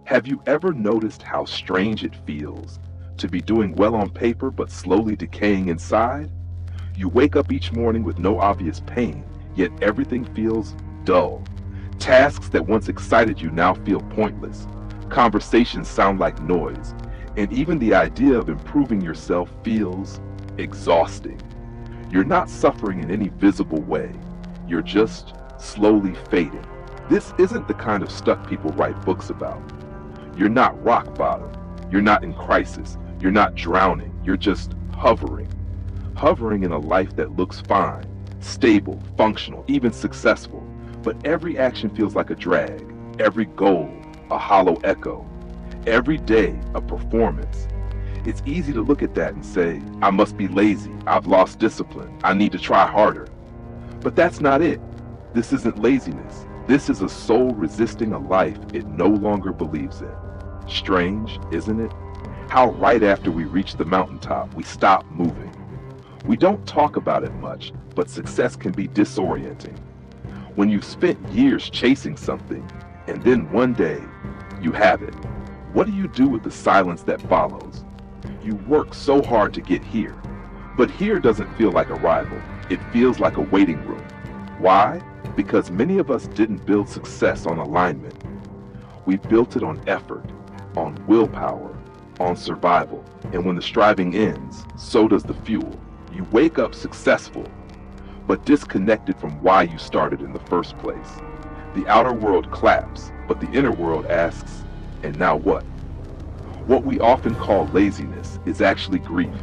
Have you ever noticed how strange it feels to be doing well on paper but slowly decaying inside? You wake up each morning with no obvious pain, yet everything feels dull. Tasks that once excited you now feel pointless. Conversations sound like noise, and even the idea of improving yourself feels exhausting. You're not suffering in any visible way. You're just slowly fading. This isn't the kind of stuff people write books about. You're not rock bottom. You're not in crisis. You're not drowning. You're just hovering. Hovering in a life that looks fine, stable, functional, even successful. But every action feels like a drag. Every goal, a hollow echo. Every day, a performance. It's easy to look at that and say, I must be lazy. I've lost discipline. I need to try harder. But that's not it. This isn't laziness. This is a soul resisting a life it no longer believes in. Strange, isn't it? How right after we reach the mountaintop, we stop moving. We don't talk about it much, but success can be disorienting. When you've spent years chasing something, and then one day, you have it. What do you do with the silence that follows? You work so hard to get here, but here doesn't feel like arrival. It feels like a waiting room. Why? Because many of us didn't build success on alignment. We built it on effort, on willpower, on survival. And when the striving ends, so does the fuel. You wake up successful, but disconnected from why you started in the first place. The outer world claps, but the inner world asks, and now what? What we often call laziness is actually grief.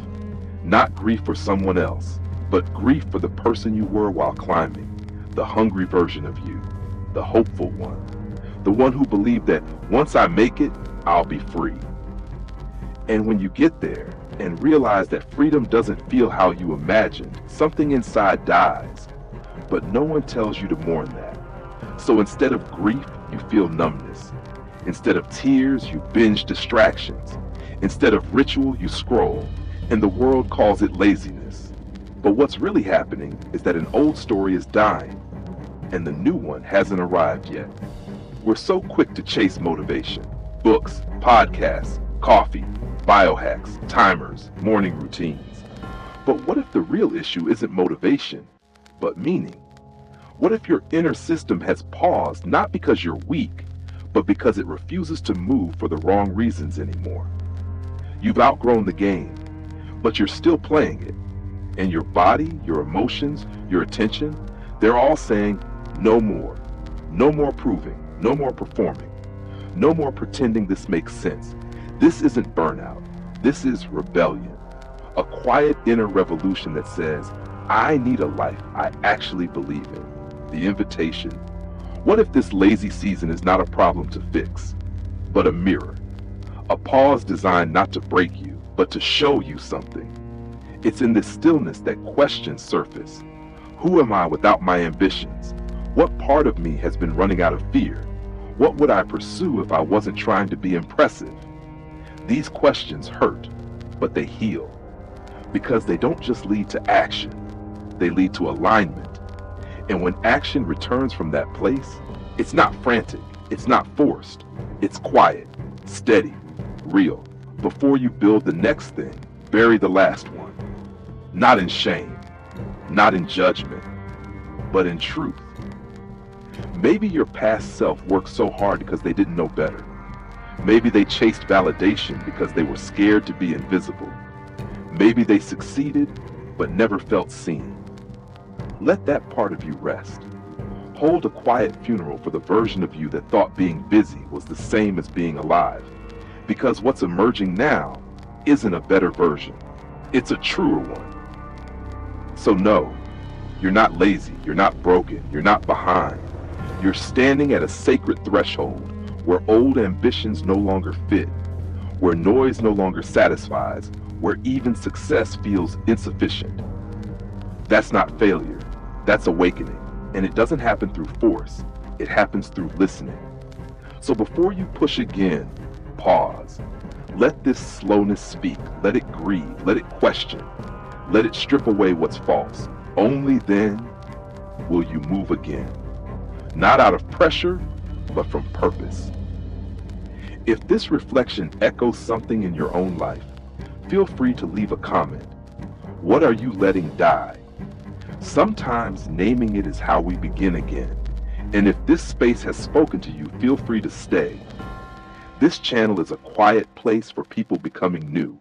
Not grief for someone else, but grief for the person you were while climbing. The hungry version of you, the hopeful one, the one who believed that once I make it, I'll be free. And when you get there and realize that freedom doesn't feel how you imagined, something inside dies. But no one tells you to mourn that. So instead of grief, you feel numbness. Instead of tears, you binge distractions. Instead of ritual, you scroll. And the world calls it laziness. But what's really happening is that an old story is dying, and the new one hasn't arrived yet. We're so quick to chase motivation. Books, podcasts, coffee, biohacks, timers, morning routines. But what if the real issue isn't motivation, but meaning? What if your inner system has paused not because you're weak, but because it refuses to move for the wrong reasons anymore? You've outgrown the game, but you're still playing it. And your body, your emotions, your attention, they're all saying, no more. No more proving. No more performing. No more pretending this makes sense. This isn't burnout. This is rebellion. A quiet inner revolution that says, I need a life I actually believe in. The invitation. What if this lazy season is not a problem to fix, but a mirror? A pause designed not to break you, but to show you something. It's in this stillness that questions surface. Who am I without my ambitions? What part of me has been running out of fear? What would I pursue if I wasn't trying to be impressive? These questions hurt, but they heal. Because they don't just lead to action, they lead to alignment. And when action returns from that place, it's not frantic, it's not forced. It's quiet, steady, real. Before you build the next thing, bury the last one. Not in shame, not in judgment, but in truth. Maybe your past self worked so hard because they didn't know better. Maybe they chased validation because they were scared to be invisible. Maybe they succeeded, but never felt seen. Let that part of you rest. Hold a quiet funeral for the version of you that thought being busy was the same as being alive. Because what's emerging now isn't a better version. It's a truer one. So no, you're not lazy, you're not broken, you're not behind. You're standing at a sacred threshold where old ambitions no longer fit, where noise no longer satisfies, where even success feels insufficient. That's not failure, that's awakening. And it doesn't happen through force, it happens through listening. So before you push again, pause. Let this slowness speak, let it grieve, let it question. Let it strip away what's false. Only then will you move again. Not out of pressure, but from purpose. If this reflection echoes something in your own life, feel free to leave a comment. What are you letting die? Sometimes naming it is how we begin again. And if this space has spoken to you, feel free to stay. This channel is a quiet place for people becoming new.